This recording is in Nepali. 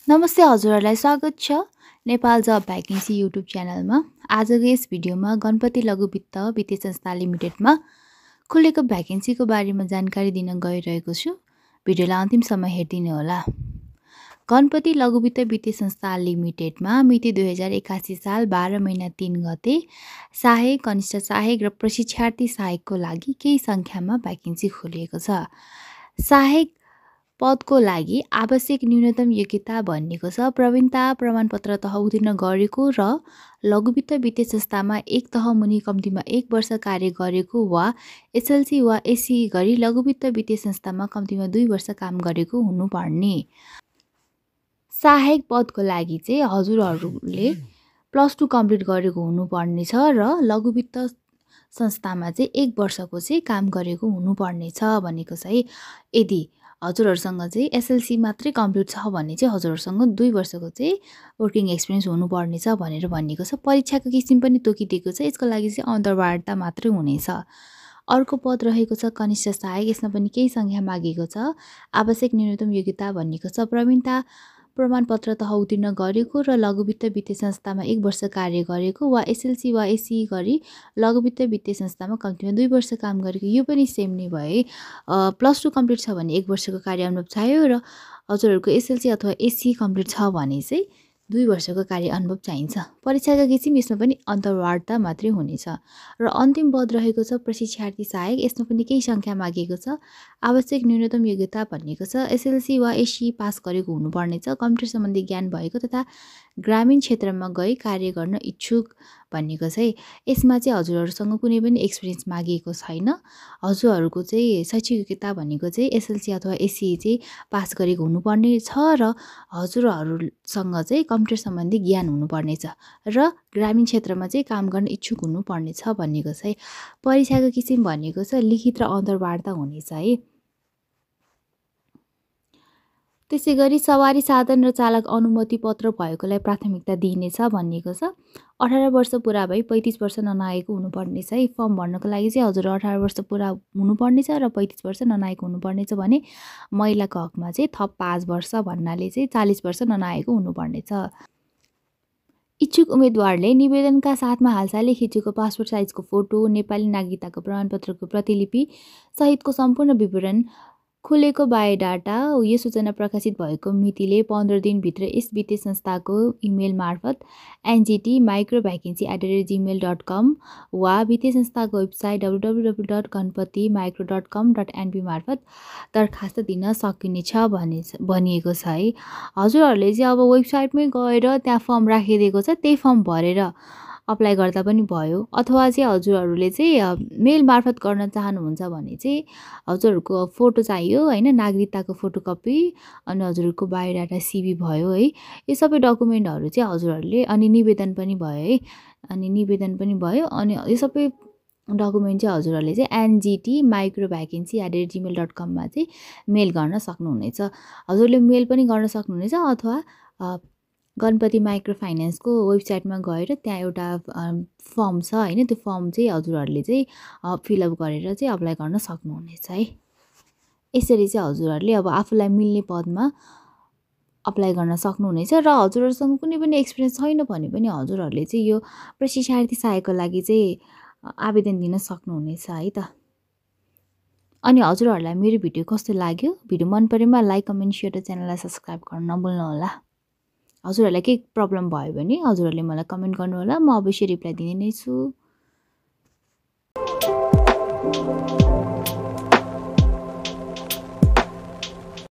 नमस्ते हजुरहरूलाई स्वागत छ नेपाल जब भ्याकेन्सी युट्युब च्यानलमा। आजको यस भिडियोमा गणपति लघु वित्त वित्तीय संस्था लिमिटेडमा खुलेको भ्याकेन्सीको बारेमा जानकारी दिन गइरहेको छु। भिडियोलाई अन्तिमसम्म हेरिदिनु होला। गणपति लघु वित्त वित्तीय संस्था लिमिटेडमा मिति 2081 साल 12 महिना 3 गते सहायक, कनिष्ठ सहायक र प्रशिक्षार्थी सहायकको लागि केही सङ्ख्यामा भ्याकेन्सी खोलिएको छ। सहायक पदको लागि आवश्यक न्यूनतम योग्यता भनिएको छ प्रवीणता प्रमाणपत्र तह उत्तीर्ण गरेको र लघु वित्त वित्तीय संस्थामा एक तह मुनि कम्तीमा 1 वर्ष कार्य गरेको वा एसएलसी वा एससी गरी लघु वित्त वित्तीय संस्थामा कम्तीमा 2 वर्ष काम गरेको हुनुपर्ने। सहायक पदको लागि चाहिँ हजुरहरूले +2 कम्प्लिट गरेको हुनुपर्ने छ र लघु वित्त संस्थामा चाहिँ 1 वर्षको चाहिँ काम गरेको हुनुपर्ने छ भनेको छ है। यदि हजुरहरूसँग चाहिँ एसएलसी मात्रै कम्प्लिट छ भने चाहिँ हजुरहरूसँग 2 वर्षको चाहिँ वर्किङ एक्सपिरियन्स हुनुपर्ने छ भनेर भनिएको छ। परीक्षाको किसिम पनि तोकिदिएको छ। यसको लागि चाहिँ अन्तर्वार्ता मात्रै हुनेछ। अर्को पद रहेको छ कनिष्ठ सहायक। यसमा पनि केही सङ्ख्या मागेको छ। आवश्यक न्यूनतम योग्यता भनिएको छ प्रवीणता प्रमाणपत्र तह उत्तीर्ण गरेको र लघु वित्त वित्तीय संस्थामा 1 वर्ष कार्य गरेको वा एसएलसी वा एससी गरी लघु वित्त वित्तीय संस्थामा कम्तीमा 2 वर्ष काम गरेको। यो पनि सेम नै भए +2 कम्प्लिट छ भने 1 वर्षको कार्य अनुभव चाहियो र हजुरहरूको एसएलसी अथवा एससी कम्प्लिट छ भने चाहिँ 2 वर्षको कार्य अनुभव चाहिन्छ। परीक्षाका किसिम यसमा पनि अन्तर्वार्ता मात्रै हुनेछ। र अन्तिम पद रहेको छ प्रशिक्षार्थी सहायक। यसमा पनि केही सङ्ख्या मागेको छ। आवश्यक न्यूनतम योग्यता भनिएको छ एसएलसी वा एससी पास गरेको हुनुपर्ने छ। कम्प्युटर सम्बन्धी ज्ञान भएको तथा ग्रामीण क्षेत्रमा गई कार्य गर्न इच्छुक भनिएको छ है। यसमा चाहिँ हजुरहरूसँग कुनै पनि एक्सपिरियन्स मागिएको छैन। हजुरहरूको चाहिँ शैक्षिक योग्यता भनेको चाहिँ एसएलसी अथवा एससी चाहिँ पास गरेको हुनुपर्ने छ र हजुरहरूसँग चाहिँ कम्प्युटर सम्बन्धी ज्ञान हुनुपर्ने छ र ग्रामीण क्षेत्रमा चाहिँ काम गर्न इच्छुक हुनुपर्ने छ भनिएको छ है। परीक्षाको किसिम भनेको छ लिखित र अन्तर्वार्ता हुनेछ है। त्यसै गरी सवारी साधन र चालक अनुमति पत्र भएकोलाई प्राथमिकता दिइनेछ भनिएको छ। 18 वर्ष पुरा भई 35 वर्ष ननागेको हुनुपर्ने छ है। फर्म भर्नको लागि चाहिँ हजुर 18 वर्ष पुरा हुनुपर्ने छ र 35 वर्ष ननागेको हुनुपर्ने छ भने महिलाको हकमा चाहिँ थप 5 वर्ष भन्नाले चाहिँ 40 वर्ष ननागेको हुनुपर्ने छ। इच्छुक उम्मेदवारले निवेदनका साथमा हालसालै खिचेको पासपोर्ट साइजको फोटो, नेपाली नागरिकताको प्रमाणपत्रको प्रतिलिपि सहितको सम्पूर्ण विवरण, खुलेको बायोडाटा, यो सूचना प्रकाशित भएको मितिले 15 दिनभित्र यस वित्तीय संस्थाको इमेल मार्फत ngtmicrovacancy@gmail.com वा वित्तीय संस्थाको वेबसाइट www.ganpatimicro.com.np मार्फत दरखास्त दिन सकिनेछ भनिएको छ है। हजुरहरूले चाहिँ अब वेबसाइटमै गएर त्यहाँ फर्म राखिदिएको छ, त्यही फर्म भरेर अप्लाई गर्दा पनि भयो। अथवा चाहिँ हजुरहरूले चाहिँ मेल मार्फत गर्न चाहनुहुन्छ भने चाहिँ हजुरहरूको फोटो चाहियो होइन, नागरिकताको फोटोकपी अनि हजुरहरूको बायोडाटा सिभी भयो है। यो सबै डकुमेन्टहरू चाहिँ हजुरहरूले अनि निवेदन पनि भयो है। अनि निवेदन पनि भयो अनि यो सबै डकुमेन्ट चाहिँ हजुरहरूले चाहिँ ngtmicrovacancy@gmail.com मा चाहिँ मेल गर्न सक्नुहुनेछ। हजुरले मेल पनि गर्न सक्नुहुनेछ अथवा गणपति माइक्रो फाइनेन्सको वेबसाइटमा गएर त्यहाँ एउटा फर्म छ होइन, त्यो फर्म चाहिँ हजुरहरूले चाहिँ फिलअप गरेर चाहिँ अप्लाई गर्न सक्नुहुनेछ है। यसरी चाहिँ हजुरहरूले अब आफूलाई मिल्ने पदमा अप्लाई गर्न सक्नुहुनेछ। र हजुरहरूसँग कुनै पनि एक्सपिरियन्स छैन भने पनि हजुरहरूले चाहिँ यो प्रशिक्षार्थी सहायकको लागि चाहिँ आवेदन दिन सक्नुहुनेछ है त। अनि हजुरहरूलाई मेरो भिडियो कस्तो लाग्यो? भिडियो मन परेमा लाइक, कमेन्ट, सेयर र च्यानललाई सब्सक्राइब गर्न नभुल्नुहोला। हजुरहरूलाई केही प्रब्लम भयो भने हजुरहरूले मलाई कमेन्ट गर्नुहोला, म अवश्य रिप्लाई दिने नै छु।